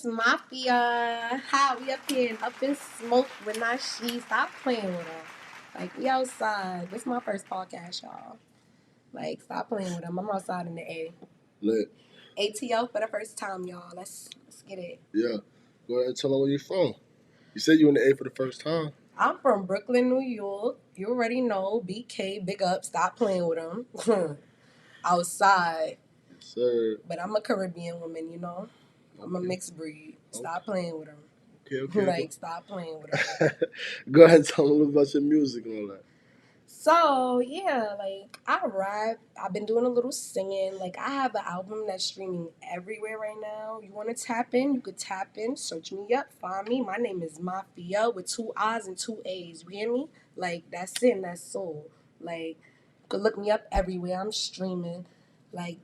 it's Mafiiaa. How we up here and up in smoke with my she. Stop playing with her. Like, we outside. This is my first podcast, y'all. Like, stop playing with them. I'm outside in the A. Lit. ATL for the first time, y'all. Let's get it. Yeah. Go ahead and tell them where you're from. You said you in the A for the first time. I'm from Brooklyn, New York. You already know. BK, big up. Stop playing with them. Outside. Yes, sir. But I'm a Caribbean woman, you know. I'm a mixed breed. Stop playing with them. Okay. Like, stop playing with them. Go ahead and tell them about your music and all that. So, yeah, like, I rap. I've been doing a little singing. Like, I have an album that's streaming everywhere right now. You want to tap in? You could tap in. Search me up. Find me. My name is Mafiiaa with 2 I's and 2 A's. You hear me? Like, that's it and that's soul. Like, you could look me up everywhere. I'm streaming. Like,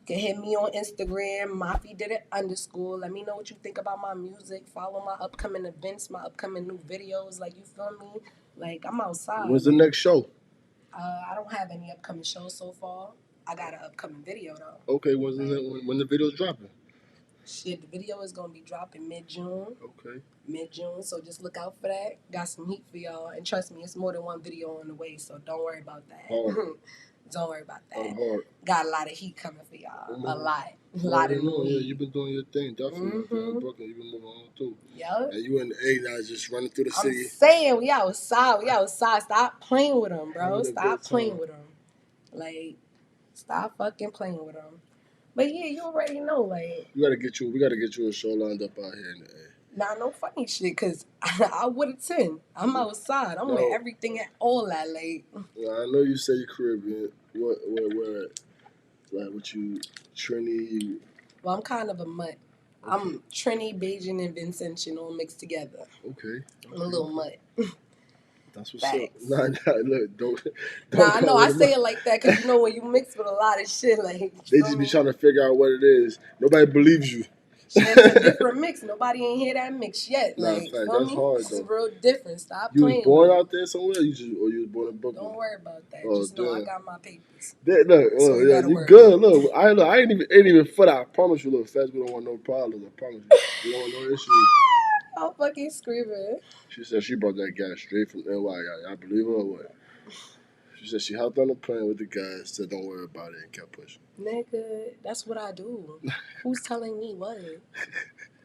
you can hit me on Instagram, Mafi did it _. Let me know what you think about my music. Follow my upcoming events, my upcoming new videos. Like, you feel me? Like, I'm outside. When's the next show? I don't have any upcoming shows so far. I got an upcoming video, though. Okay, when the video's dropping? Shit, the video is going to be dropping mid-June. Okay. Mid-June, so just look out for that. Got some heat for y'all. And trust me, it's more than one video on the way, so don't worry about that. Don't worry about that. Got a lot of heat coming for y'all. A lot. A lot of new heat. Yeah, you've been doing your thing, definitely. Brooklyn, you've been moving on too. Yep. And you in the A now, just running through the city. I'm saying, we outside. We outside. Stop playing with them, bro. Stop playing with them. Like, stop fucking playing with them. But yeah, you already know, like. We gotta get you a show lined up out here in the A. Nah, no funny shit, because I would attend. I'm outside. I'm with everything at all that, like. Well, I know you say you're Caribbean. Where, like, what you, Trini? Well, I'm kind of a mutt. I'm Trini, Bajan, and Vincentian all mixed together. Okay. I'm a little mutt. That's what's up. Nah, look, don't I know I say it like that because, you know, when you mix with a lot of shit, like. They just be trying to figure out what it is. Nobody believes you. It's a different mix. Nobody ain't hear that mix yet. Nah, like, fact, that's hard, it's though. real different. Stop you playing. You was born out there somewhere, or you was born in Brooklyn? Don't worry about that. Oh, just know I got my papers. Look, yeah, you good. Look, I ain't even for that. I promise you, look, fast. We don't want no problems. I promise you. We don't want no issues. I'm fucking screaming. She said she brought that guy straight from NY. I believe her or what? She said she hopped on the plane with the guys, said don't worry about it, and kept pushing. Nigga, that's what I do. Who's telling me what?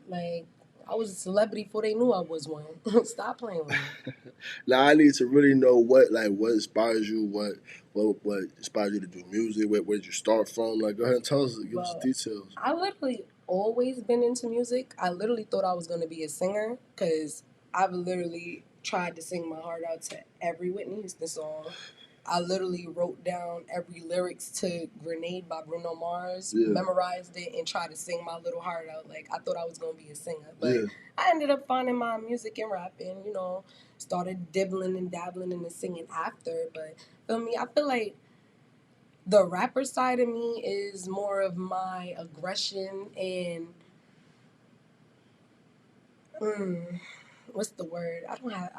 Like, I was a celebrity before they knew I was one. Stop playing with me. Now I need to really know what inspires you, what inspires you to do music, where did you start from? Like, go ahead and tell us, give us details. I literally always been into music. I literally thought I was going to be a singer because I've literally tried to sing my heart out to every Whitney Houston song. I literally wrote down every lyrics to Grenade by Bruno Mars, memorized it, and tried to sing my little heart out. Like, I thought I was going to be a singer. But I ended up finding my music and rapping, you know, started dibbling and dabbling in the singing after. But, feel me, I feel like the rapper side of me is more of my aggression and what's the word? I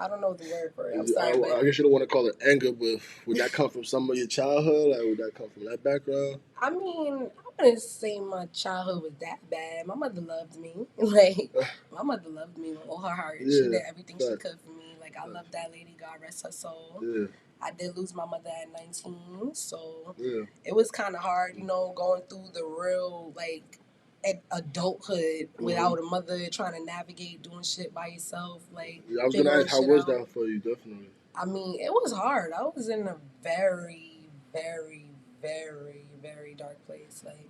don't know the word for it. I'm sorry. I guess you don't want to call it anger, but would that come from some of your childhood? Like, would that come from that background? I mean, I wouldn't say my childhood was that bad. My mother loved me. Like, my mother loved me with all her heart. She did everything she could for me. Like, I love that lady. God rest her soul. Yeah. I did lose my mother at 19, so it was kind of hard, you know, going through the real, like, adulthood without a mother, trying to navigate doing shit by yourself. Like, I was gonna ask, how was that for you? Definitely. I mean, it was hard. I was in a very, very, very, very dark place. Like,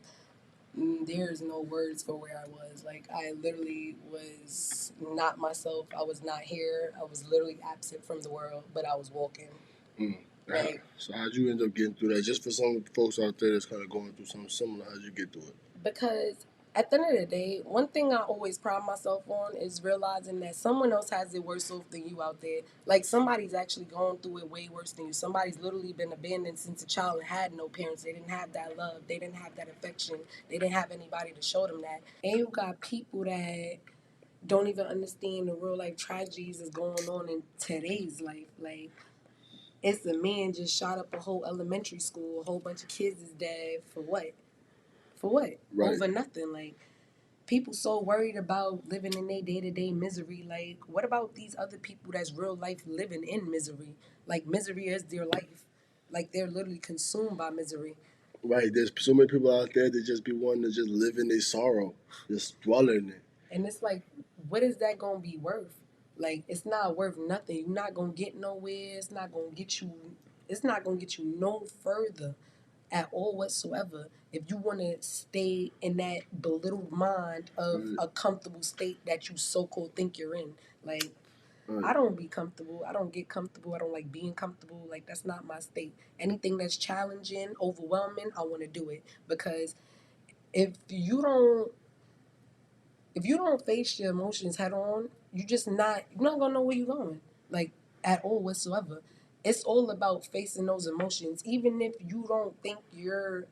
there's no words for where I was. Like, I literally was not myself. I was not here. I was literally absent from the world, but I was walking. Right. So how'd you end up getting through that? Just for some folks out there that's kind of going through something similar, how'd you get through it? Because at the end of the day, one thing I always pride myself on is realizing that someone else has it worse off than you out there. Like, somebody's actually gone through it way worse than you. Somebody's literally been abandoned since a child and had no parents. They didn't have that love. They didn't have that affection. They didn't have anybody to show them that. And you got people that don't even understand the real life tragedies that's going on in today's life. Like, it's a man just shot up a whole elementary school. A whole bunch of kids is dead. For what? For what? Right. Over nothing. Like, people so worried about living in their day-to-day misery. Like, what about these other people that's real life living in misery? Like, misery is their life. Like, they're literally consumed by misery. Right. There's so many people out there that just be wanting to just live in their sorrow, just dwell in it. And it's like, what is that gonna be worth? Like, it's not worth nothing. You're not gonna get nowhere. It's not gonna get you. It's not gonna get you no further at all whatsoever. If you want to stay in that belittled mind of Right. a comfortable state that you so-called think you're in, like. Right. I don't be comfortable. I don't get comfortable. I don't like being comfortable. Like, that's not my state. Anything that's challenging, overwhelming, I want to do it, because if you don't if you don't face your emotions head on, you're not gonna know where you're going, like, at all whatsoever. It's all about facing those emotions, even if you don't think you're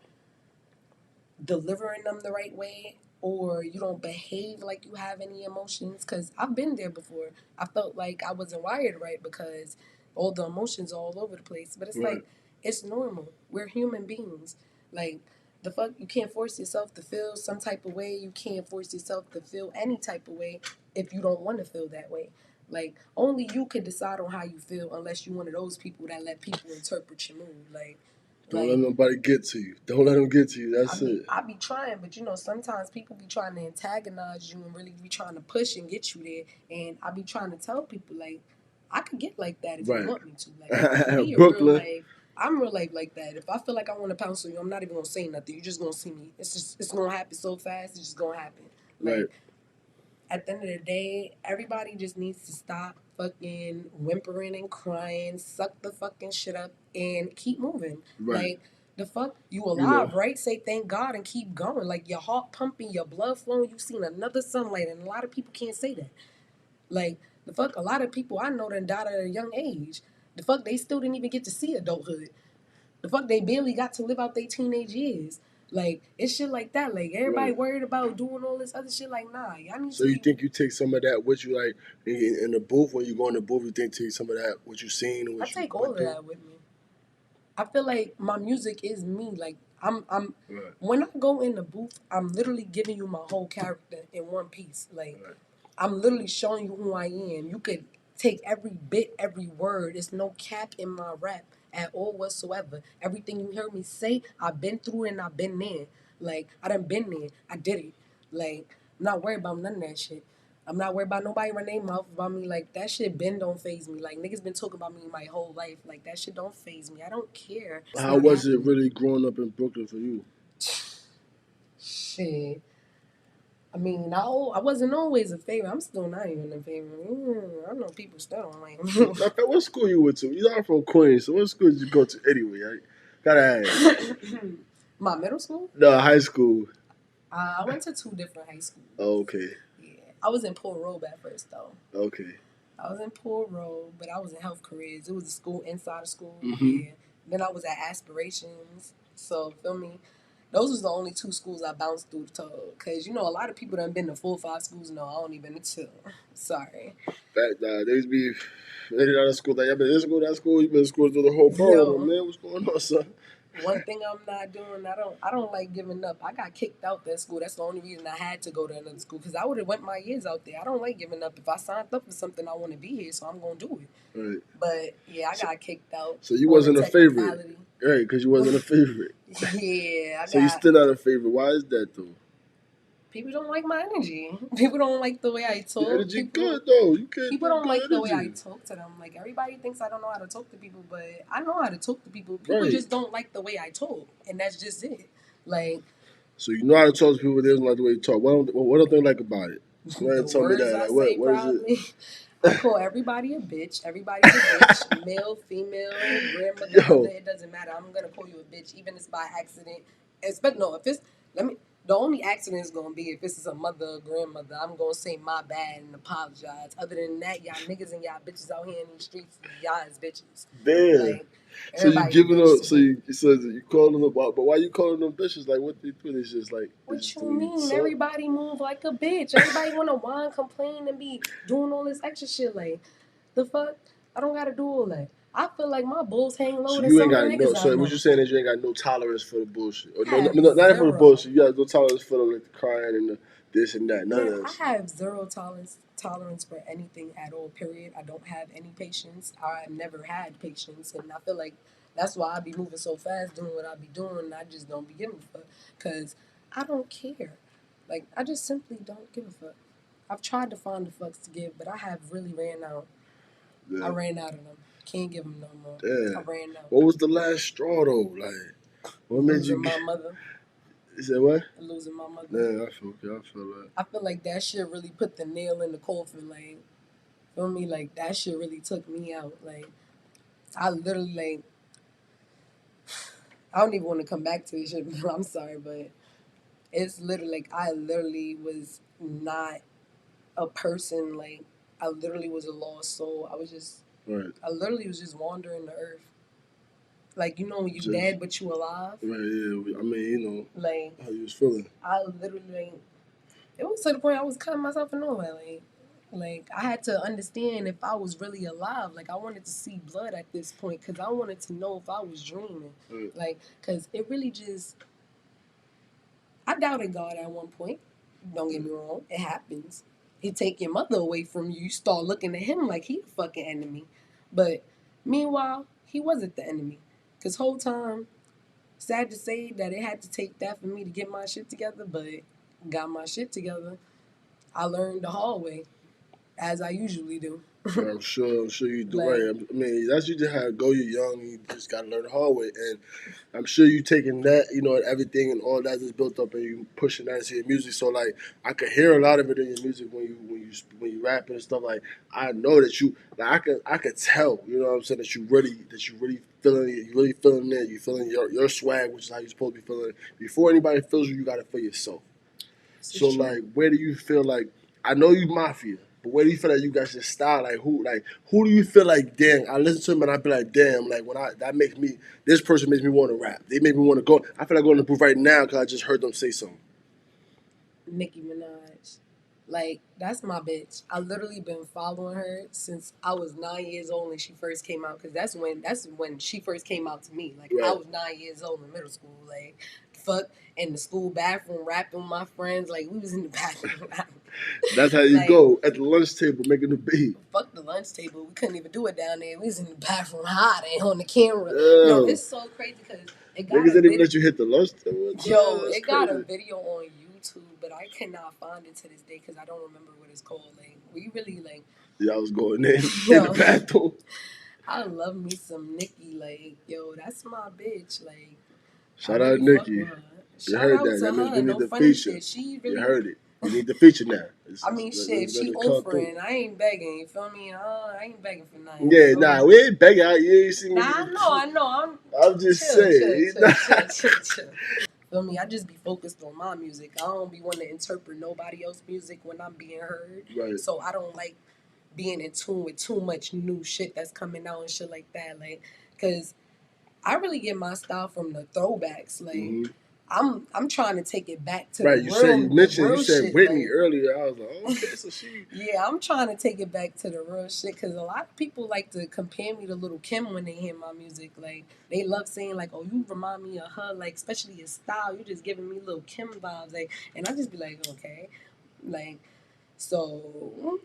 delivering them the right way, or you don't behave like you have any emotions, because I've been there before. I felt like I wasn't wired right because all the emotions are all over the place, but it's Right. like, it's normal. We're human beings. Like, the fuck, you can't force yourself to feel some type of way. You can't force yourself to feel any type of way if you don't want to feel that way. Like, only you can decide on how you feel, unless you're one of those people that let people interpret your mood. Don't let nobody get to you. Don't let them get to you. That's it. I be trying, but sometimes people be trying to antagonize you and really be trying to push and get you there. And I be trying to tell people, like, I could get like that if Right. you want me to. Like, me in Brooklyn. real life, I'm real life like that. If I feel like I want to pounce on you, I'm not even gonna say nothing. You're just gonna see me. It's gonna happen so fast. It's just gonna happen. Like, Right. at the end of the day, everybody just needs to stop fucking whimpering and crying, suck the fucking shit up, and keep moving. Right. Like, the fuck, you alive, right? Say thank God and keep going. Like, your heart pumping, your blood flowing, you seen another sunlight, and a lot of people can't say that. Like, the fuck, a lot of people I know that died at a young age. The fuck, they still didn't even get to see adulthood. The fuck, they barely got to live out their teenage years. Like, it's shit like that. Like, everybody Right. worried about doing all this other shit. Like, nah, y'all need So to. you think you take some of that with you, like in the booth, when you go in the booth, you think take some of that what you seen and I what you take all went of through? that with me. I feel like my music is me. Like, I'm Right. when I go in the booth, I'm literally giving you my whole character in one piece. Like, Right. I'm literally showing you who I am. You could take every bit, every word. There's no cap in my rap at all whatsoever. Everything you hear me say, I've been through it and I've been there. Like, I done been there. I did it. Like, I'm not worried about none of that shit. I'm not worried about nobody running their mouth about me. Like, that shit don't phase me. Like, niggas been talking about me my whole life. Like, that shit don't phase me. I don't care. It's How not was it happening. really growing up in Brooklyn for you? Shit. I mean, I wasn't always a favorite. I'm still not even a favorite. I know people still don't like me. What school you went to? You are from Queens, so what school did you go to anyway? I gotta ask. My middle school? No, high school. I went to 2 different high schools. Oh, okay. Yeah. I was in Port Road at first, though. Okay. I was in Port Road, but I was in health careers. It was a school inside a school. Mhm. Yeah. Then I was at Aspirations. So, feel me? Those was the only 2 schools I bounced through the toe. Because, a lot of people done been to 4 or 5 schools. No, I only been to 2. Sorry. There used to be any other school that you been in this school, that school, you been in school through the whole borough, Yo. man. What's going on, son? One thing I'm not doing, I don't like giving up. I got kicked out that school. That's the only reason I had to go to another school, because I would have went my years out there. I don't like giving up. If I signed up for something, I want to be here, so I'm gonna do it. Right. But yeah, I got kicked out. So you wasn't a favorite, right? Because you wasn't a favorite. Yeah, So you still not a favorite. Why is that though? People don't like my energy. People don't like the way I talk. The energy good though. You can't. People don't like energy. the way I talk to them. Like, everybody thinks I don't know how to talk to people, but I know how to talk to people. People Right. just don't like the way I talk, and that's just it. Like, so you know how to talk to people, they don't like the way you talk. What don't they like about it? the Tell me words that. I Like, say, what is probably. it? I call everybody a bitch. Everybody's a bitch. Male, female, grandmother, Yo. mother, it doesn't matter. I'm gonna call you a bitch, even if it's by accident. Expect no, if it's the only accident is gonna be if this is a mother or grandmother. I'm gonna say my bad and apologize. Other than that, y'all niggas and y'all bitches out here in these streets, y'all is bitches. Damn. Like, so you everybody giving bitch up? to So me. you calling them? But why you calling them bitches? Like what they do? It's just like. What just you the way mean? suck? Everybody move like a bitch. Everybody wanna whine, complain, and be doing all this extra shit. Like, the fuck? I don't gotta do all that. I feel like my bulls hang low So than you ain't some of got the no. niggas I So know. what you saying is you ain't got no tolerance for the bullshit, or I have not even for the zero. bullshit. You got no tolerance for the crying and this and that. None of Man, this. I have zero tolerance for anything at all. Period. I don't have any patience. I never had patience, and I feel like that's why I be moving so fast, doing what I be doing. And I just don't be giving a fuck, cause I don't care. Like I just simply don't give a fuck. I've tried to find the fucks to give, but I have really ran out. Yeah. I ran out of them. Can't give them no more. Yeah. I ran out. What was the last straw though? Like, what made you? Losing my mother. You said what? Losing my mother. Yeah, I feel okay. I feel that. I feel like that shit really put the nail in the coffin. Like, feel me? Like that shit really took me out. Like, I literally like. I don't even want to come back to this shit. I'm sorry, but it's literally like I literally was not a person. Like, I literally was a lost soul. I was just. Right. I literally was just wandering the earth. Like, you know when you Just- dead but you alive. Right. Yeah. I mean, you know, Like how you was feeling. I literally. Like, it was to the point I was cutting myself in nowhere. Like I had to understand if I was really alive. Like I wanted to see blood at this point because I wanted to know if I was dreaming. Right. Like because it really just. I doubted God at one point. Don't get me wrong, it happens. He take your mother away from you. You start looking at him like he the fucking enemy. But meanwhile, he wasn't the enemy. Cause whole time, sad to say that it had to take that for me to get my shit together. But got my shit together. I learned the hard way, as I usually do. I'm sure you do Like- right. I mean, that's usually how it go. You're young, you just gotta learn the hard way. And I'm sure you taking that, you know, and everything and all that is built up, and you pushing that into your music. So like, I could hear a lot of it in your music when you rapping and stuff. Like, I know that you, like, I could tell, you know what I'm saying, that you really feeling it. You really feeling it. You feeling your swag, which is how you're supposed to be feeling it. Before anybody feels you, you gotta feel yourself. So like, where do you feel like? I know you Mafiiaa, but where do you feel like you guys just style? Like who do you feel like? Damn, I listen to him and I be like, damn, like this person makes me want to rap. They make me want to go. I feel like going to the booth right now because I just heard them say something. Nicki Minaj. Like, that's my bitch. I literally been following her since I was 9 years old when she first came out. Cause that's when she first came out to me. Like, I Right. was 9 years old in middle school. Like, fuck, in the school bathroom rapping with my friends. Like, we was in the bathroom rapping. That's how you Like- go at the lunch table making the beat. Fuck the lunch table. We couldn't even do it down there. We was in the bathroom hiding on the camera. Yeah. No, it's so crazy because it got Niggas a didn't even video. let you hit the lunch table. Yo, That's it got a crazy. video on YouTube, but I cannot find it to this day because I don't remember what it's called. Like, we really like. Yeah, I was going in Yo. the bathroom. I love me some Nicki. Like, yo, that's my bitch. Like, Shout I out really fuck Nicki. with her. You Shout heard out that. to That means her. we need No to funny feature. shit. She really. You heard it. You need to feature now. I mean, shit. If she let it come through. offering, I ain't begging. You feel me? I ain't begging for nothing. Yeah, you feel nah, me? we ain't begging out. You ain't seen me. Nah, I know. I'm just saying. Chill. Feel me? I just be focused on my music. I don't be wanting to interpret nobody else's music when I'm being heard. Right. So I don't like being in tune with too much new shit that's coming out and shit like that. Like, cause I really get my style from the throwbacks. Like, Mm-hmm. I'm trying to take it back to Right, the you real. said you mentioned the real you said shit, Whitney like, earlier. I was like, oh, okay, so she. Yeah, I'm trying to take it back to the real shit because a lot of people like to compare me to Little Kim when they hear my music. Like, they love saying, like, oh, you remind me of her, like, especially your style. You just giving me Little Kim vibes. Like, and I just be like, okay. Like, so.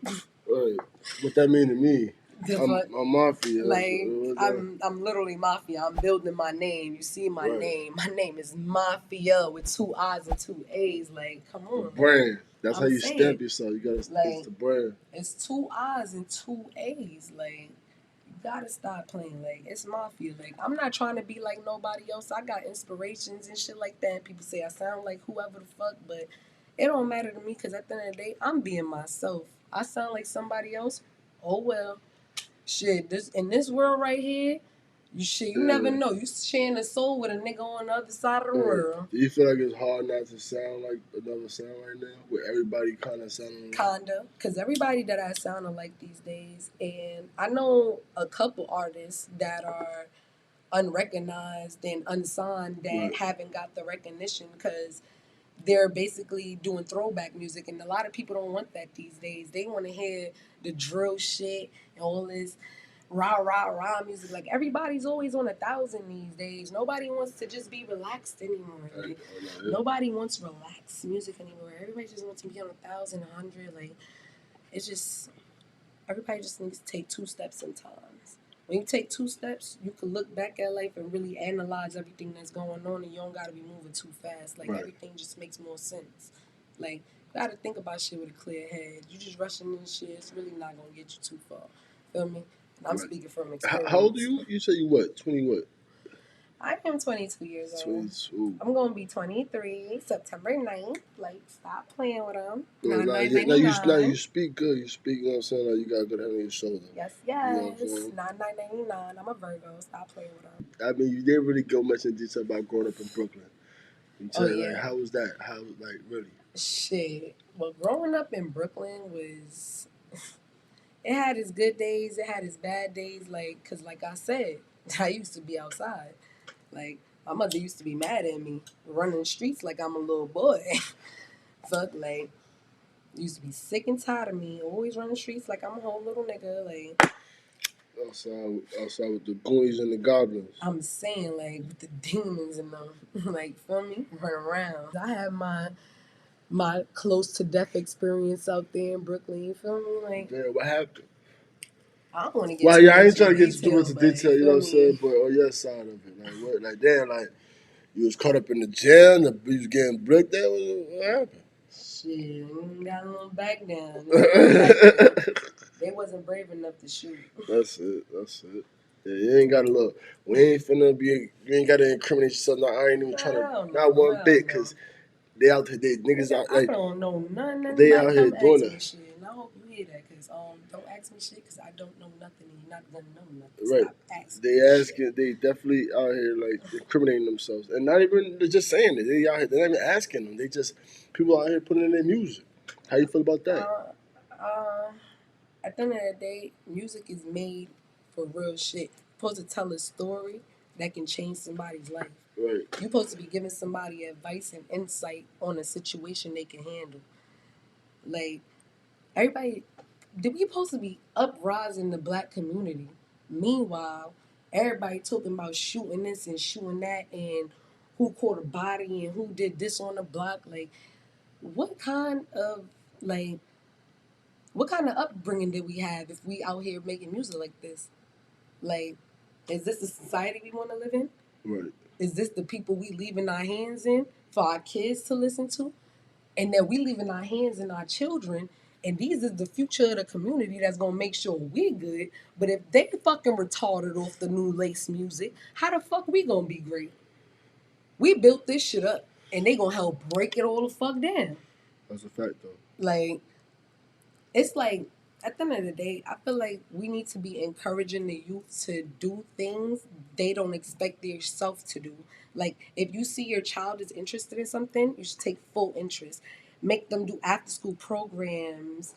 Right. What that mean to me? The I'm fuck? Mafiiaa. Like, I'm literally Mafiiaa. I'm building my name. You see my Right. name. My name is Mafiiaa with 2 I's and 2 A's. Like, come on. Brand. That's I'm how you saying. stamp yourself. You gotta Like, it's the brand. It's 2 I's and 2 A's. Like, you gotta stop playing. Like, it's Mafiiaa. Like, I'm not trying to be like nobody else. I got inspirations and shit like that. And people say I sound like whoever the fuck, but it don't matter to me because at the end of the day, I'm being myself. I sound like somebody else. Oh well. Shit, in this world right here, you never know. You sharing a soul with a nigga on the other side of the world. Do you feel like it's hard not to sound like another sound right now? Where everybody kind of sounding like... Kinda. Because everybody that I sound like these days, and I know a couple artists that are unrecognized and unsigned that haven't got the recognition because they're basically doing throwback music, and a lot of people don't want that these days. They want to hear the drill shit and all this rah music. Like everybody's always on 1,000 these days. Nobody wants to just be relaxed anymore. Like, nobody wants relaxed music anymore. Everybody just wants to be on 1,000, 100. Like it's just everybody just needs to take 2 steps sometimes. When you take 2 steps, you can look back at life and really analyze everything that's going on, and you don't gotta be moving too fast. Like everything just makes more sense. Like you gotta think about shit with a clear head. You just rushing into shit, it's really not gonna get you too far. Feel me? And I'm speaking from experience. How old are you? You say you what? 20 what? I am 22 years old. 22. I'm going to be 23 September 9th. Like, stop playing with them. Now you speak good. You speak, you know what I'm saying? Like, you got a good head on your shoulder. Yes. You know what I'm saying? 9999. I'm a Virgo. Stop playing with them. I mean, you didn't really go much in detail about growing up in Brooklyn. You tell me, like, how was that? How, like, really? Shit. Well, growing up in Brooklyn was... It had its good days. It had its bad days. Like, because like I said, I used to be outside. Like, my mother used to be mad at me running the streets like I'm a little boy. Fuck, like, used to be sick and tired of me always running the streets like I'm a whole little nigga. Like, outside with the goonies and the goblins. I'm saying, like, with the demons and them. Like, feel me? Run around. I had my close to death experience out there in Brooklyn. You feel me? Like, yeah, what happened? I don't want to get too I ain't trying to get too much detail, you know what I'm saying? But on your side of it, like, what, like, damn, like, you was caught up in the jam, you was getting bricked there. What happened? Shit, got a little back down. They wasn't brave enough to shoot. That's it. Yeah, you ain't gotta look. We ain't finna be. You ain't gotta incriminate yourself. No, I ain't even trying to. Not one bit, cause they out here. They niggas out like. I don't know none. They out here doing that. Shit, and I hope you hear that, cause don't ask me shit, cause I don't know nothing, and you're not gonna know nothing. Right. Stop asking. They asking. They definitely out here like incriminating themselves, and not even they're just saying it. They out here. They're not even asking them. They just people out here putting in their music. How you feel about that? At the end of the day, music is made for real shit. Supposed to tell a story that can change somebody's life. Right. You're supposed to be giving somebody advice and insight on a situation they can handle. Like, everybody, we supposed to be uprising the black community. Meanwhile, everybody talking about shooting this and shooting that and who caught a body and who did this on the block. Like, what kind of, like, what kind of upbringing did we have if we out here making music like this? Like, is this the society we want to live in? Right. Is this the people we leaving our hands in for our kids to listen to? And that we leaving our hands in our children, and these is the future of the community that's gonna make sure we good. But if they fucking retarded off the new lace music, how the fuck we gonna be great? We built this shit up, and they gonna help break it all the fuck down. That's a fact, though. Like, it's like, at the end of the day, I feel like we need to be encouraging the youth to do things they don't expect themselves to do. Like, if you see your child is interested in something, you should take full interest. Make them do after school programs,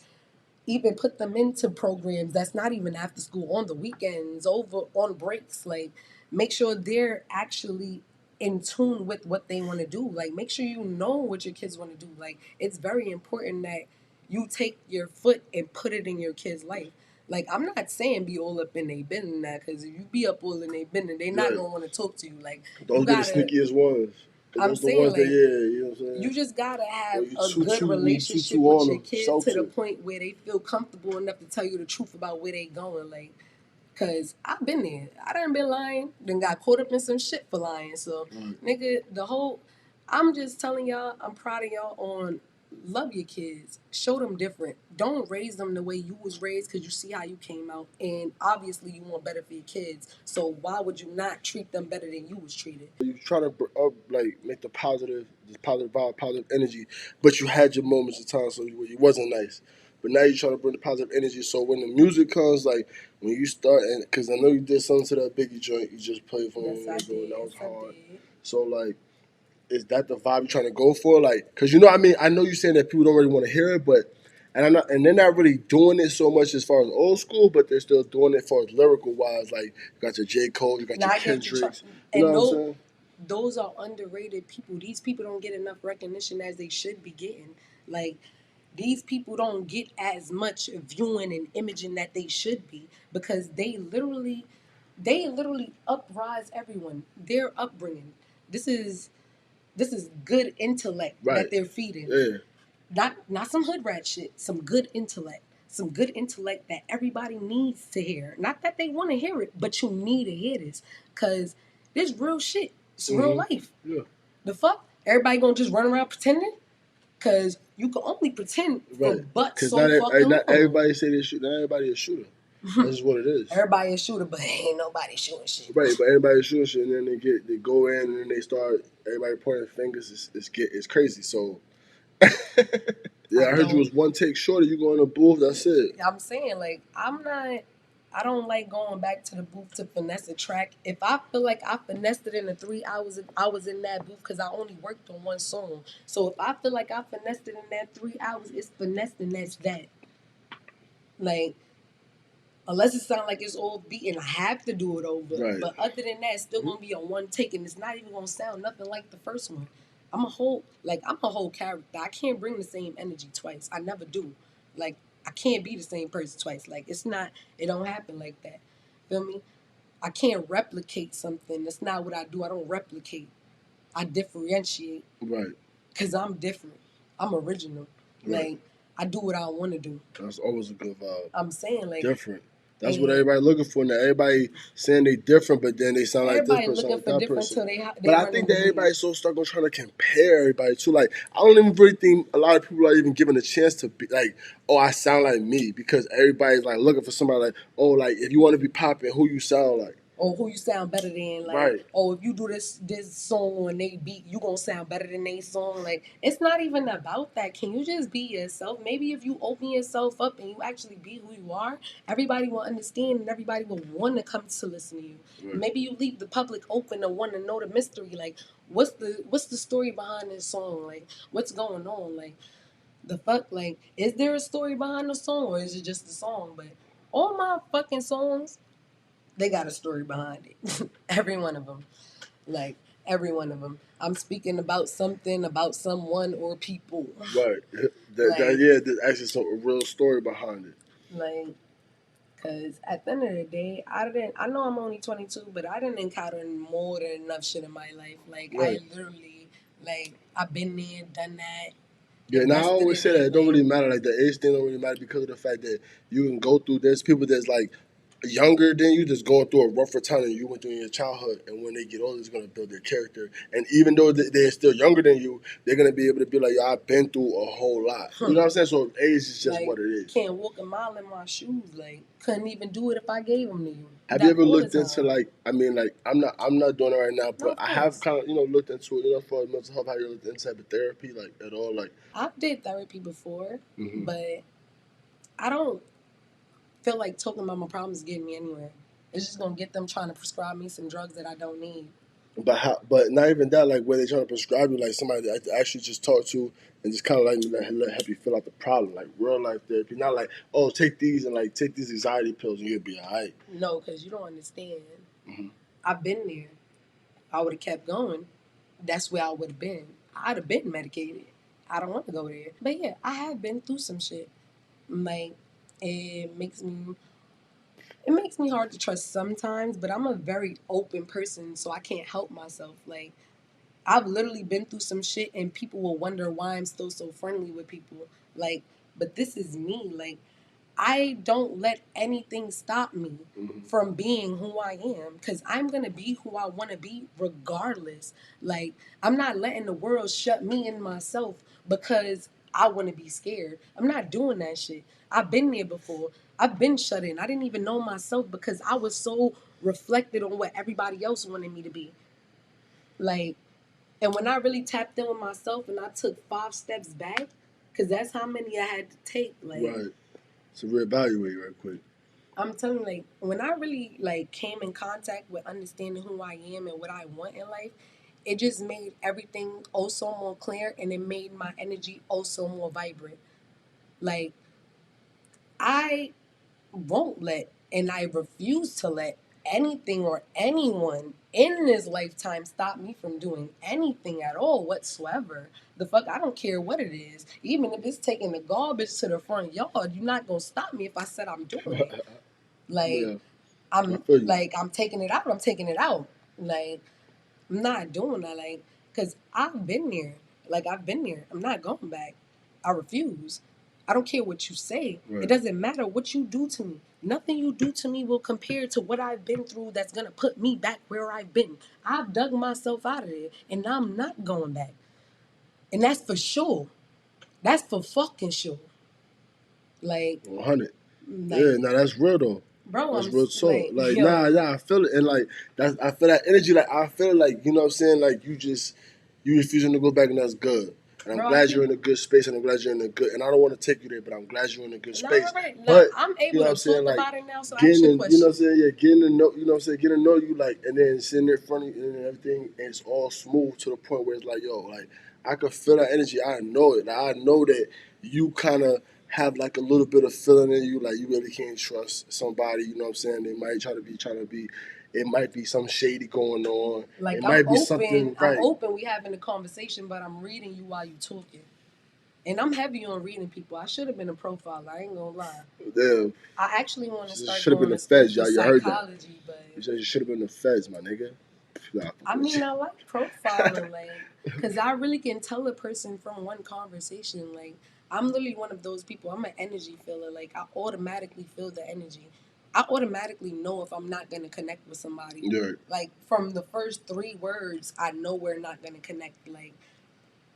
even put them into programs that's not even after school, on the weekends, over on breaks. Like, make sure they're actually in tune with what they want to do. Like, make sure you know what your kids want to do. Like, it's very important that you take your foot and put it in your kid's life. Like, I'm not saying be all up in their business now, because if you be up all in their business, they not gonna want to talk to you. Like, those be the sneakiest ones. I'm saying, like, you know what I'm saying? You just gotta have a good relationship with your kids to the point where they feel comfortable enough to tell you the truth about where they going. Like, cause I've been there. I done been lying, then got caught up in some shit for lying. So, nigga, I'm just telling y'all, I'm proud of y'all on love your kids. Show them different. Don't raise them the way you was raised, because you see how you came out. And obviously you want better for your kids. So why would you not treat them better than you was treated? You try to make the positive vibe, positive energy, but you had your moments of time so it wasn't nice. But now you're trying to bring the positive energy. So when the music comes, like when you start, and because I know you did something to that Biggie joint, you just played for me. That was hard. So like, is that the vibe you're trying to go for? Like, because you know, I mean, I know you're saying that people don't really want to hear it, but and they're not really doing it so much as far as old school, but they're still doing it as far as lyrical wise. Like, you got your J. Cole, you got your Kendricks. You know what I'm saying? Those are underrated people. These people don't get enough recognition as they should be getting. Like, these people don't get as much viewing and imaging that they should be because they literally uprise everyone. Their upbringing. This is this is good intellect Right. that they're feeding. Yeah. Not some hood rat shit. Some good intellect. Some good intellect that everybody needs to hear. Not that they want to hear it, but you need to hear this because this real shit. It's real life. Yeah. The fuck? Everybody gonna just run around pretending? Cause you can only pretend for Right. but Because so fucking not long. everybody say they shoot. Not everybody a shooter. That's just what it is. Everybody a shooter, but ain't nobody shooting shit. Right, but everybody shooting shit, and then they go in, and then they start everybody pointing fingers. It's crazy. So yeah, I heard you was one take short of you going to the booth. That's it. I'm saying like I don't like going back to the booth to finesse a track. If I feel like I finessed it in the 3 hours I was in that booth because I only worked on one song. So if I feel like I finessed it in that 3 hours, it's finessed and that's that. Like unless it sounds like it's all beat and I have to do it over. Right. But other than that, it's still gonna be on one take and it's not even gonna sound nothing like the first one. I'm a whole character. I can't bring the same energy twice. I never do. Like I can't be the same person twice. Like it don't happen like that. Feel me? I can't replicate something. That's not what I do. I don't replicate. I differentiate. Right. Cause I'm different. I'm original. Right. Like I do what I want to do. That's always a good vibe. I'm saying like different. That's what everybody looking for now. Everybody saying they different, but then they sound like this person, looking like for that different person. till they But I think that everybody's so stuck on trying to compare everybody too. Like I don't even really think a lot of people are even given a chance to be like, oh, I sound like me, because everybody's like looking for somebody like, oh, like if you want to be popping, who you sound like. Or who you sound better than, like, Right. oh, if you do this song on they beat, you gonna sound better than they song. Like, it's not even about that. Can you just be yourself? Maybe if you open yourself up and you actually be who you are, everybody will understand and everybody will want to come to listen to you. Right. Maybe you leave the public open to want to know the mystery. Like, what's the story behind this song? Like, what's going on? Like, the fuck? Like, is there a story behind the song or is it just a song? But all my fucking songs, they got a story behind it. Every one of them. Like, every one of them. I'm speaking about something, about someone or people. Right. There's actually a real story behind it. Like, because at the end of the day, I know I'm only 22, but I didn't encounter more than enough shit in my life. Like, right. I literally, like, I've been there, done that. Yeah, now I always say that it don't really matter. Like the age thing don't really matter because of the fact that you can go through. There's people that's like younger than you, just going through a rougher time than you went through in your childhood, and when they get older, it's gonna build their character. And even though they're still younger than you, they're gonna be able to be like, "Yo, I've been through a whole lot." You know what I'm saying? So age is just like, what it is. Can't walk a mile in my shoes. Like, couldn't even do it if I gave them to you. Have you ever looked into like? I mean, like I'm not doing it right now, but I have kind of looked into it. For mental health, how you looked into type of therapy, like at all, like. I've did therapy before, but I don't feel like talking about my problems getting me anywhere. It's just gonna get them trying to prescribe me some drugs that I don't need. But how? But not even that. Like where they trying to prescribe you, like somebody that I actually just talk to and just kind of like help you fill out the problem, like real life therapy. Not like, oh, take these and like take these anxiety pills and you'll be alright. No, because you don't understand. I've been there. I would have kept going. That's where I would have been. I'd have been medicated. I don't want to go there. But yeah, I have been through some shit. Like it makes me hard to trust sometimes, but I'm a very open person, so I can't help myself. Like I've literally been through some shit and people will wonder why I'm still so friendly with people. Like, but this is me. Like I don't let anything stop me from being who I am because I'm going to be who I want to be regardless. Like, I'm not letting the world shut me in myself because I want to be scared. I'm not doing that shit. I've been there before. I've been shut in. I didn't even know myself because I was so reflected on what everybody else wanted me to be. Like, and when I really tapped in with myself and I took 5 steps back, because that's how many I had to take. Like, right. So reevaluate right quick. I'm telling you, like, when I really, like, came in contact with understanding who I am and what I want in life, it just made everything oh so more clear and it made my energy oh so more vibrant. Like, I won't let and I refuse to let anything or anyone in this lifetime stop me from doing anything at all whatsoever. The fuck, I don't care what it is. Even if it's taking the garbage to the front yard, you're not gonna stop me if I said I'm doing it. Like Yeah, I feel you. I'm taking it out. I'm taking it out. Like I'm not doing that. Like, cause I've been there. Like I've been there. I'm not going back. I refuse. I don't care what you say. Right. It doesn't matter what you do to me. Nothing you do to me will compare to what I've been through that's gonna put me back where I've been. I've dug myself out of there and I'm not going back. And that's for sure. That's for fucking sure. Like 100. like Yeah, nah, that's real though. bro, That's I'm real talk. Like, yo. nah, I feel it, and like I feel that energy. Like, I feel like, you know what I'm saying. Like, you refusing to go back, and that's good. And I'm glad you're in a good space, and I'm glad you're in a good. And I don't want to take you there, but I'm glad you're in a good space. Right. But I'm you able know what to I'm saying, talk like about it now, so getting, ask your you know question. what I'm saying, yeah, getting to know, you know what I'm saying, getting to know you, like, and then sitting there in front of you and everything, and it's all smooth to the point where it's like, yo, like I could feel that energy. I know it. Like, I know that you kind of have like a little bit of feeling in you, like you really can't trust somebody. You know what I'm saying? They might trying to be. It might be some shady going on. Like it I'm might be open. something I'm right. open. We having a conversation, but I'm reading you while you talking. And I'm heavy on reading people. I should have been a profiler. I ain't gonna lie. Damn. I actually want to start Should have been going the to school feds, for y'all. You heard that? psychology, but You should have been the feds, my nigga. Nah, I mean, I like profiling, like, because I really can tell a person from one conversation. Like, I'm literally one of those people. I'm an energy feeler. Like, I automatically feel the energy. I automatically know if I'm not going to connect with somebody. yeah. Like, from the first 3 words, I know we're not going to connect. Like,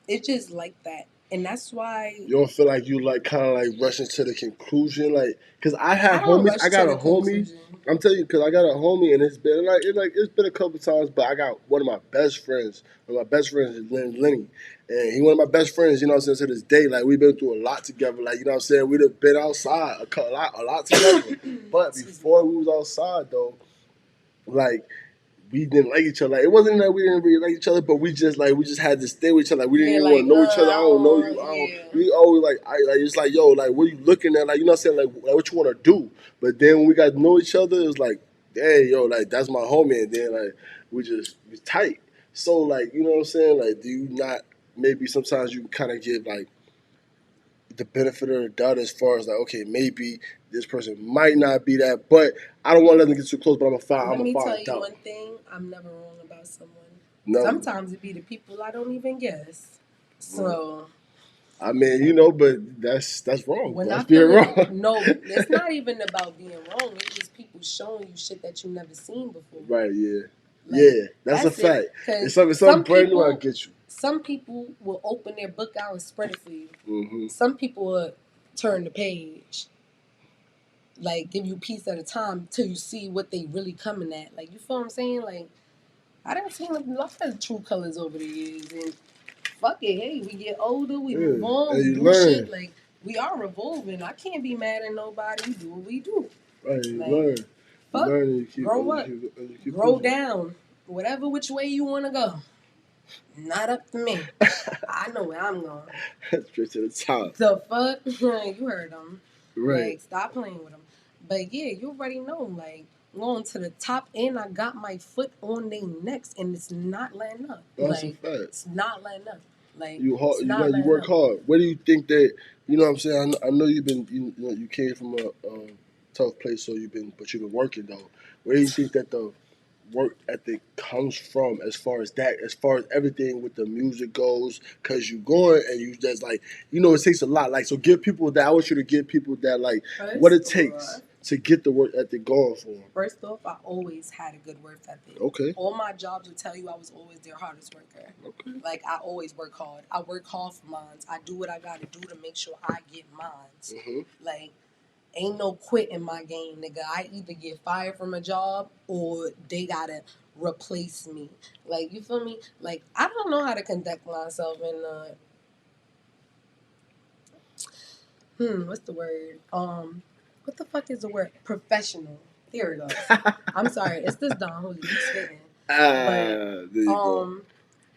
it's just like that. And that's why You don't feel like you like kind of like rushing to the conclusion, like because I have I don't homies. rush I got to a the homie. conclusion. I'm telling you, because I got a homie, and it's been it's been a couple times, but I got one of my best friends. One of my best friends is Lenny, and he one of my best friends. You know what I'm saying? To this day, like we've been through a lot together. Like you know what I'm saying? We'd have been outside a lot together. But before we was outside though, like we didn't like each other. Like, it wasn't that we didn't really like each other, but we just had this thing with each other. Like we didn't even want to know each other. I don't know you. We always like it's like, yo, like what are you looking at? Like you know what I'm saying? Like what you want to do? But then when we got to know each other, it was like, hey, yo, like that's my homie, and then like we tight. So like you know what I'm saying? Like do you not maybe sometimes you kind of give like the benefit of the doubt as far as like, okay, maybe this person might not be that, but I don't want to let them get too close. But I'm gonna find. Let me tell find you out. one thing. I'm never wrong about someone. No. Sometimes it be the people I don't even guess. So I mean, you know, but that's wrong. when That's I being feel wrong. it, no, it's not even about being wrong. It's just people showing you shit that you never seen before. Right? Yeah. Like, Yeah, that's a fact. It's something brand new. I get you. Some people will open their book out and spread it for you. Mm-hmm. Some people will turn the page, like give you a piece at a time till you see what they really coming at. Like you feel what I'm saying? Like I done seen a lot of true colors over the years, and fuck it, hey, we get older, we move on, we do shit. Like we are revolving. I can't be mad at nobody. We do what we do. Right, you like, learn. Fuck, you learn and you keep, grow up, grow down, whatever which way you want to go. Not up to me. I know where I'm going. Straight to the top. The fuck, you heard them. Right. Like stop playing with them. But yeah, you already know. Like going to the top, and I got my foot on their necks, and it's not letting up. That's like a fact. it's not letting up. Like you hard, it's not you work up. hard. Where do you think that you know what I'm saying? I know you've been you know you came from a tough place, so you've been working though. Where do you think that the work ethic comes from as far as everything with the music goes? Because you going and you just like you know it takes a lot. Like so, give people that. I want you to give people that like what it takes to get the work ethic going for them. First off, I always had a good work ethic. Okay. All my jobs will tell you I was always their hardest worker. Okay. Like I always work hard. I work hard for mines. I do what I got to do to make sure I get mines. Mm-hmm. Like ain't no quit in my game, nigga. I either get fired from a job or they gotta replace me. Like you feel me? Like I don't know how to conduct myself in what's the word? What the fuck is the word? Professional. There it goes. I'm sorry, it's this Don who keeps spitting. There you go.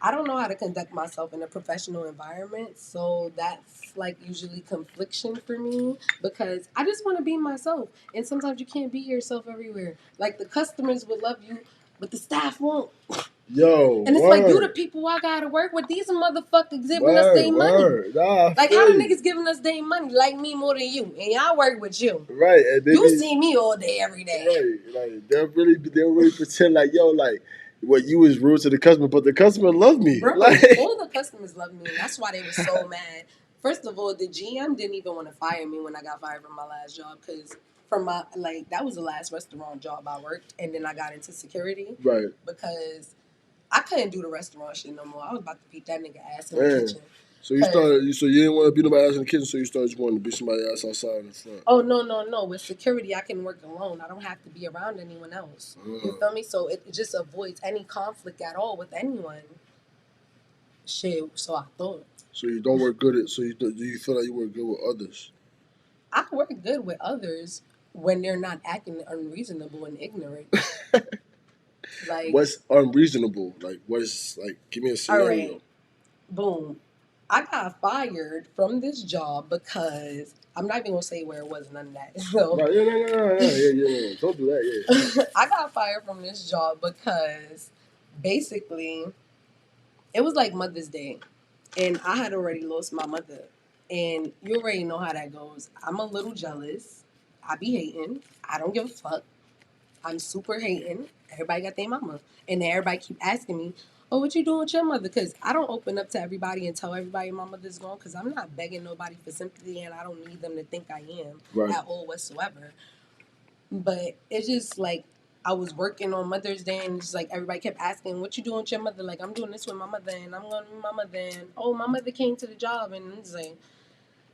I don't know how to conduct myself in a professional environment, so that's like usually confliction for me because I just want to be myself, and sometimes you can't be yourself everywhere. Like the customers would love you but the staff won't. Yo, And it's like, you the word, people I gotta work with. These motherfuckers giving us word, their money. word. Nah, I Like, feel how the you. niggas giving us their money? Like me more than you. And y'all work with you. Right, and they You be see me all day, every day. right, like they'll really pretend like yo, like what you was rude to the customer, but the customer loved me. Bro, Like, all the customers loved me, and that's why they were so mad. First of all, the GM didn't even want to fire me when I got fired from my last job because from my like that was the last restaurant job I worked, and then I got into security right, because I couldn't do the restaurant shit no more. I was about to beat that nigga ass in the man. kitchen. So you Cause started, so you didn't want to be nobody else in the kitchen, so you started just wanting to be somebody else outside in the front. oh no, with security I can work alone. I don't have to be around anyone else. You feel me? So it just avoids any conflict at all with anyone. Shit. So I thought. So you don't work good at. So do you feel like you work good with others? I work good with others when they're not acting unreasonable and ignorant. Like, What's unreasonable? Like, what is like? Give me a all right, scenario. boom. I got fired from this job because I'm not even gonna say where it was, none of that. So Right? Yeah, yeah. Don't do that. Yeah. I got fired from this job because basically it was like Mother's Day, and I had already lost my mother, and you already know how that goes. I'm a little jealous. I be hating. I don't give a fuck. I'm super hating. Everybody got their mama. And then everybody keep asking me, oh, what you doing with your mother? Because I don't open up to everybody and tell everybody my mother's gone because I'm not begging nobody for sympathy and I don't need them to think I am Right. at all whatsoever. But it's just like I was working on Mother's Day and just like everybody kept asking, what you doing with your mother? Like, I'm doing this with my mother and I'm going to my mother. And oh, my mother came to the job and I'm just like,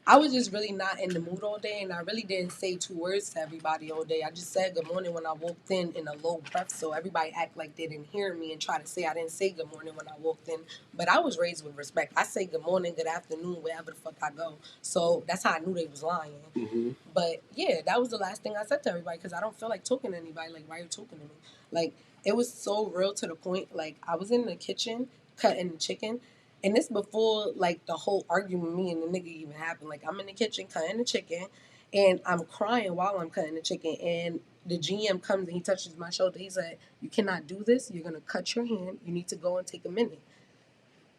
I was just really not in the mood all day, and I really didn't say two words to everybody all day. I just said good morning when I walked in a low breath, so everybody act like they didn't hear me and try to say I didn't say good morning when I walked in. But I was raised with respect. I say good morning, good afternoon, wherever the fuck I go. So that's how I knew they was lying. Mm-hmm. But yeah, that was the last thing I said to everybody because I don't feel like talking to anybody. Like, why are you talking to me? Like, it was so real to the point. Like, I was in the kitchen cutting the chicken. And this before like the whole argument with me and the nigga even happened. Like, I'm in the kitchen cutting the chicken, and I'm crying while I'm cutting the chicken. And the GM comes and he touches my shoulder. He's like, "You cannot do this. You're gonna cut your hand. You need to go and take a minute."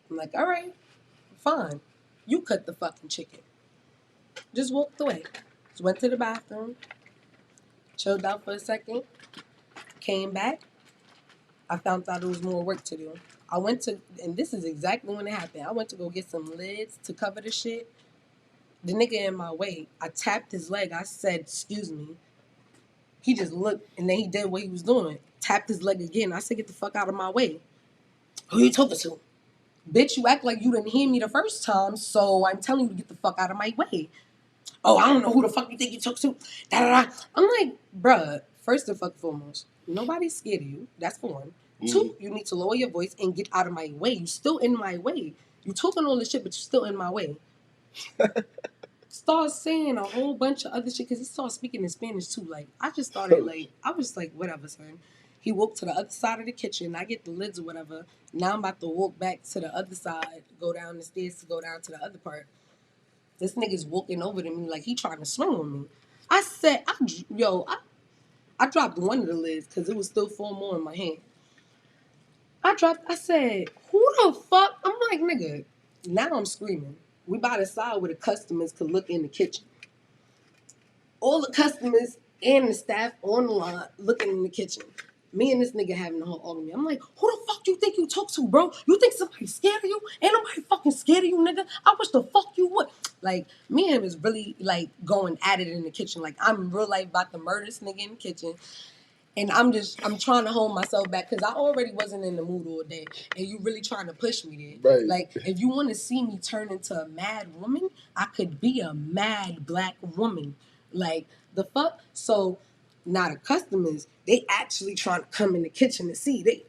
I'm like, "All right, fine. You cut the fucking chicken." Just walked away. Just went to the bathroom, chilled out for a second, came back. I found out there was more work to do. I went to, and this is exactly when it happened. I went to go get some lids to cover the shit. The nigga in my way, I tapped his leg. I said, "Excuse me." He just looked and then he did what he was doing. Tapped his leg again. I said, "Get the fuck out of my way." Who you talking to? Bitch, you act like you didn't hear me the first time, so I'm telling you to get the fuck out of my way. Oh, I don't know who the fuck you think you talk to. Da, da, da. I'm like, bruh, first and foremost, nobody's scared of you. That's for one. Mm-hmm. Two, you need to lower your voice and get out of my way. You still in my way. You talking all this shit, but you're still in my way. Start saying a whole bunch of other shit because he started speaking in Spanish too. Like, I just started like, I was like, whatever, son. He walked to the other side of the kitchen. I get the lids or whatever. Now I'm about to walk back to the other side, go down the stairs to go down to the other part. This nigga's walking over to me like he trying to swing on me. I said, I dropped one of the lids because it was still 4 more in my hand. I said, who the fuck? I'm like, nigga, now I'm screaming. We by the side where the customers could look in the kitchen. All the customers and the staff on the line looking in the kitchen. Me and this nigga having the whole argument. I'm like, who the fuck you think you talk to, bro? You think somebody's scared of you? Ain't nobody fucking scared of you, nigga. I wish the fuck you would. Like, me and him is really, like, going at it in the kitchen. Like, I'm real life about to murder this nigga in the kitchen. And I'm trying to hold myself back because I already wasn't in the mood all day. And you really trying to push me there. Right. Like, if you want to see me turn into a mad woman, I could be a mad black woman. Like, the fuck? So, now the customers, they actually trying to come in the kitchen to see. They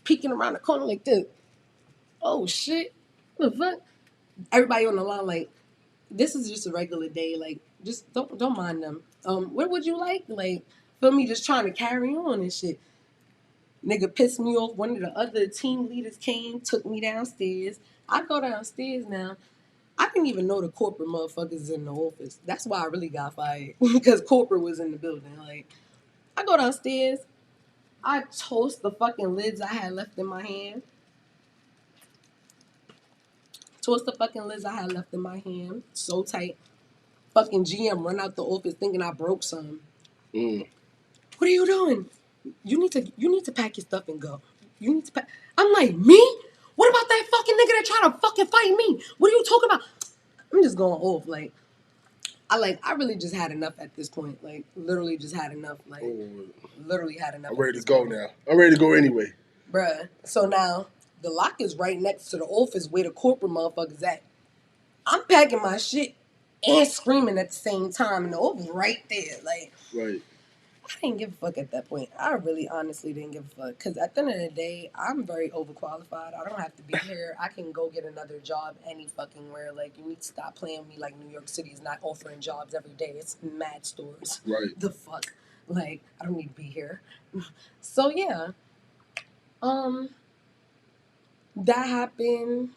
peeking around the corner like this. Oh, shit. What the fuck? Everybody on the line like, this is just a regular day. Like, just don't mind them. What would you like? Like, feel me? Just trying to carry on and shit. Nigga pissed me off. One of the other team leaders came, took me downstairs. I go downstairs now. I didn't even know the corporate motherfuckers in the office. That's why I really got fired because corporate was in the building. Like, I go downstairs. I toast the fucking lids I had left in my hand. Toast the fucking lids I had left in my hand. So tight. Fucking GM run out the office thinking I broke some. Mm. What are you doing? You need to pack your stuff and go. You need to pack. I'm like, me? What about that fucking nigga that tried to fucking fight me? What are you talking about? I'm just going off. I really just had enough at this point. Like, literally just had enough. Like, literally had enough. I'm ready to go now. I'm ready to go anyway. Bruh. So now, the lock is right next to the office where the corporate motherfuckers at. I'm packing my shit and screaming at the same time, and the office right there. Like, right. I didn't give a fuck at that point. I really honestly didn't give a fuck. Because at the end of the day, I'm very overqualified. I don't have to be here. I can go get another job any fucking where. Like, you need to stop playing with me like New York City is not offering jobs every day. It's mad stores. Right. The fuck? Like, I don't need to be here. So, yeah. That happened.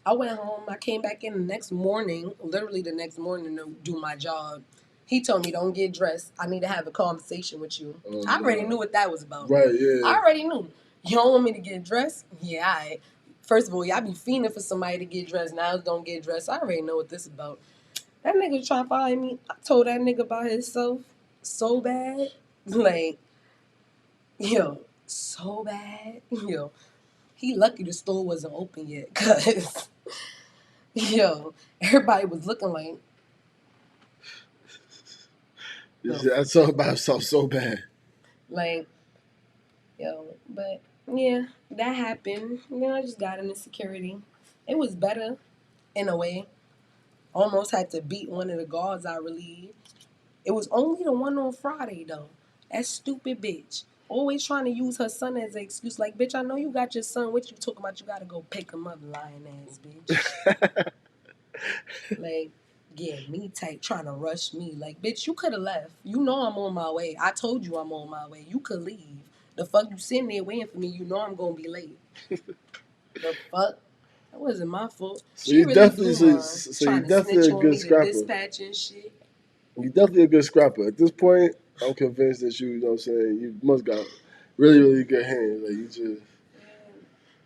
I went home. I came back in the next morning, literally the next morning to do my job. He told me, don't get dressed. I need to have a conversation with you. I already knew what that was about. Right, yeah. I already knew. You don't want me to get dressed? Yeah, all right. First of all, y'all be fiending for somebody to get dressed. Now don't get dressed. I already know what this is about. That nigga trying to follow me. I told that nigga about himself so bad. Like, yo, so bad. Yo, he lucky the store wasn't open yet. Because, yo, everybody was looking like, I talk about himself so bad. like, yo, but yeah, that happened. You know, I just got into security. It was better in a way. Almost had to beat one of the guards I relieved. It was only the one on Friday though. That stupid bitch. Always trying to use her son as an excuse. Like, bitch, I know you got your son with you talking about you gotta go pick him up, lying ass bitch. Like, yeah, me type trying to rush me. Like, bitch, you could have left. You know I'm on my way. I told you I'm on my way. You could leave. The fuck you sitting there waiting for me? You know I'm gonna be late. The fuck? That wasn't my fault. So She you really definitely, blew mine. so you Trying to definitely snitch a on good me to scrapper. dispatch and shit. You're definitely a good scrapper. At this point, I'm convinced that you know what I'm saying, you must got really, really good hands. Like, you just. Man,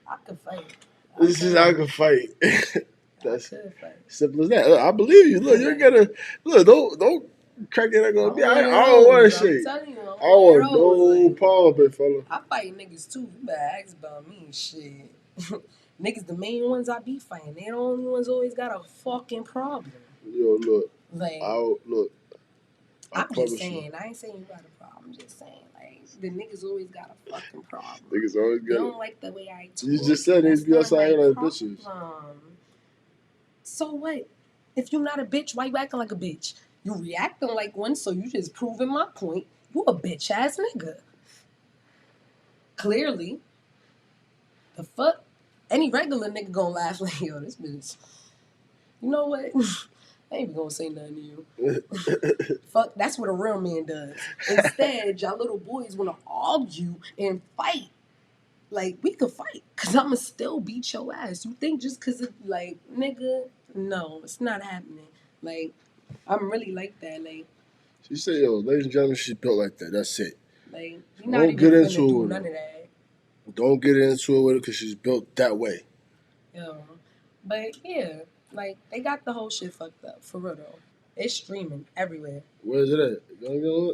I could fight. This is I can fight. That's I could fight. simple as that. Look, I believe you. Look, you're gonna look. Don't crack that up on me. I don't want to shake. I'm telling you, I don't want no like, palm, big fella. I fight niggas too. You better ask about me, shit. Niggas, the main ones I be fighting, they the only ones always got a fucking problem. Yo, look. Like, Look. I'm just saying. I ain't saying you got a problem. I'm just saying, like, the niggas always got a fucking problem. Niggas always They got don't it. like the way I talk. You just said That's they'd be outside not like my bitches. problem. So what? If you're not a bitch, why you acting like a bitch? You reacting like one, so you just proving my point. You a bitch ass nigga. Clearly. The fuck? Any regular nigga gonna laugh like, yo, this bitch. You know what? I ain't even gonna say nothing to you. Fuck, that's what a real man does. Instead, y'all little boys wanna argue and fight. Like, we could fight, cause I'ma still beat your ass. You think just cause it's like, nigga, no, it's not happening. Like, I'm really like that. Like, She said, yo, ladies and gentlemen, she's built like that. That's it. like, you're not even finna do none of that. Don't get into it with her because she's built that way. Yo. But yeah, like, they got the whole shit fucked up, for real though. It's streaming everywhere. Where is it at?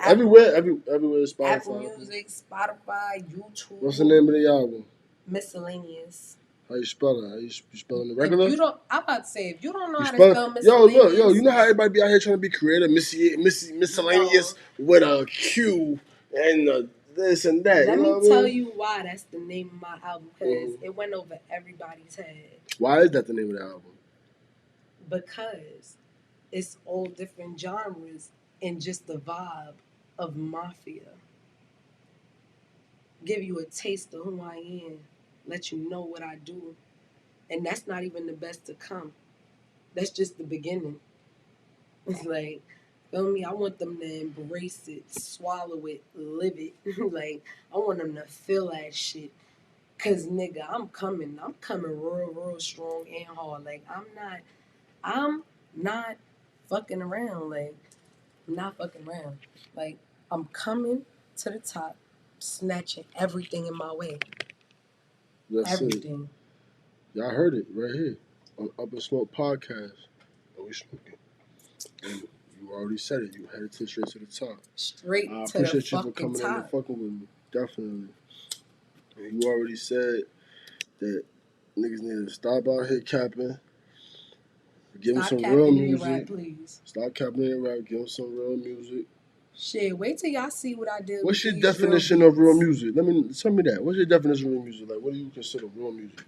Everywhere, everywhere. Spotify. Apple Music, Spotify, YouTube. What's the name of the album? Miscellaneous. How you spell it? How you spelling the regular? If you don't, I'm about to say, if you don't know how to spell miscellaneous. Yo, you know how everybody be out here trying to be creative, miscellaneous with a Q and this and that. Let you know me tell you why that's the name of my album, because it went over everybody's head. Why is that the name of the album? Because it's all different genres and just the vibe of Mafiiaa. Give you a taste of who I am, let you know what I do. And that's not even the best to come. That's just the beginning. It's like, feel me? I want them to embrace it, swallow it, live it. Like, I want them to feel that shit. Cause nigga, I'm coming real strong and hard. Like, I'm not fucking around. Like, I'm not fucking around. Like, I'm coming to the top snatching everything in my way. That's Everything. it. Y'all heard it right here on Up and Smoke Podcast. And we smoking. And you already said it. You headed straight to the top. Straight I to the appreciate you for fucking coming in and top. fucking with me. Definitely. And you already said that niggas need to stop out here capping. Give them Stop some real capping in your music. rap, please. Stop capping in your rap. Give them some real music. Shit, wait till y'all see what I did What's with your these definition drill of real beats. music? Tell me that. What's your definition of real music? Like, what do you consider real music?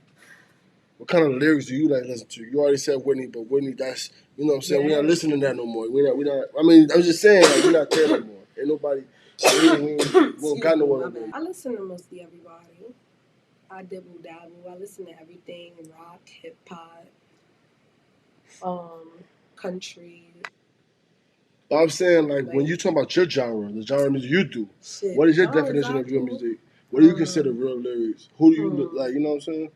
What kind of lyrics do you like listen to? You already said Whitney, but Whitney, that's, you know what I'm saying. We're not listening to that no more. We're not. I mean, I'm just saying, like, we're not there no more. Ain't nobody. We don't got no one no more. I listen to mostly everybody. I dibble dabble. I listen to everything: rock, hip hop, country. But I'm saying, like, when you talk about your genre, the genre of music you do, Shit, what is your definition of real music? What do you consider real lyrics? Who do you like? You know what I'm saying?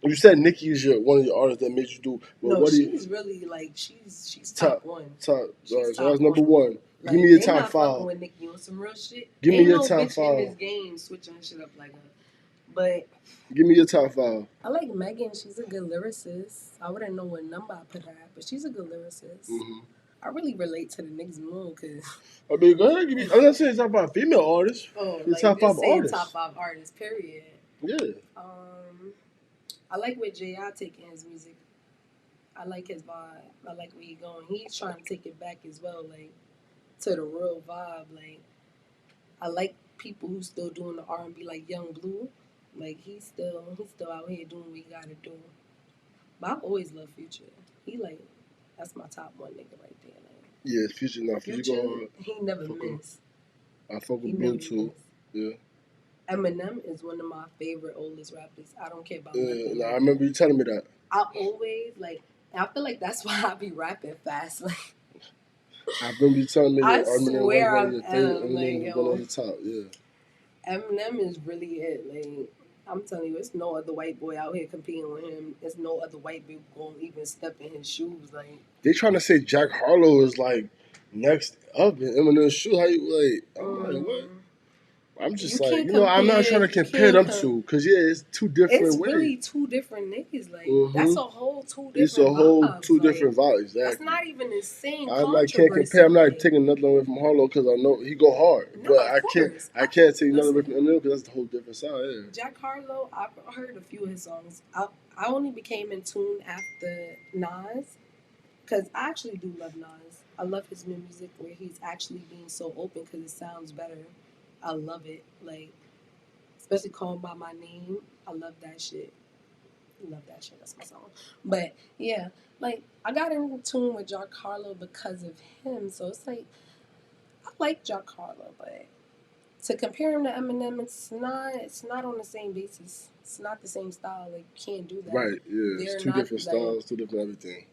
You said Nicki is one of your artists that made you do. But no, what do you? she's really like she's top one. Top. She's Right, so top that's number one. one. Like, Give me your they top not five. fucking with Nicki on some real shit. Give me Ain't your no top bitch five. in this game switching shit up like her. But give me your top five. I like Megan. She's a good lyricist. I wouldn't know what number I put her at, but she's a good lyricist. Mm-hmm. I really relate to the niggas more because. I mean, go ahead. I'm not saying top five female artists. Oh, your like top five saying artists. top five artists. Period. Yeah. I like where J.I. taking his music. I like his vibe. I like where he's going. He's trying to take it back as well, like to the real vibe. Like I like people who still doing the R&B, like Young Blue. Like he's still out here doing what he gotta do. But I've always loved Future. He like that's my top one nigga right there. Like, yeah, Future. Now Future. He never miss. I fuck with Blue too. Yeah. Eminem is one of my favorite oldest rappers. I don't care about nothing. I remember you telling me that. I always like. I feel like that's why I be rapping fast. Like I remember you telling me I Eminem swear was one of your things. Eminem was one of your top. Yeah. Eminem is really it. Like I'm telling you, it's no other white boy out here competing with him. There's no other white people going to even step in his shoes. Like they trying to say Jack Harlow is like next up in Eminem's shoes. How you like? I'm like what? I'm just like, I'm not trying to compare them two because it's two different ways. It's really two different niggas. Like that's a whole two different. It's a whole two different vibes. Exactly. That's not even the same. I like can't compare. I'm not taking nothing away from Harlow because I know he go hard, no, but I can't take nothing away from Eminem because that's the whole different side. Yeah. Jack Harlow, I've heard a few of his songs. I only became in tune after Nas because I actually do love Nas. I love his new music where he's actually being so open because it sounds better. I love it. Like, especially Called By My Name. I love that shit. Love that shit. That's my song. But, yeah. Like, I got in tune with Jack Harlow because of him. So, it's like, I like Jack Harlow, but to compare him to Eminem, it's not on the same basis. It's not the same style. Like, you can't do that. Right, yeah. It's two different styles, two different everything.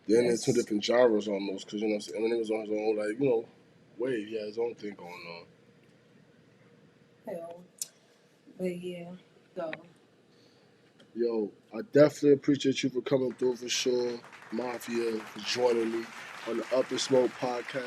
Then there's two different genres almost because, Eminem was on his own, like, wave. He had his own thing going on. Hell. But yeah, so. Yo, I definitely appreciate you for coming through for sure. Mafiiaa for joining me on the Up and Smoke podcast.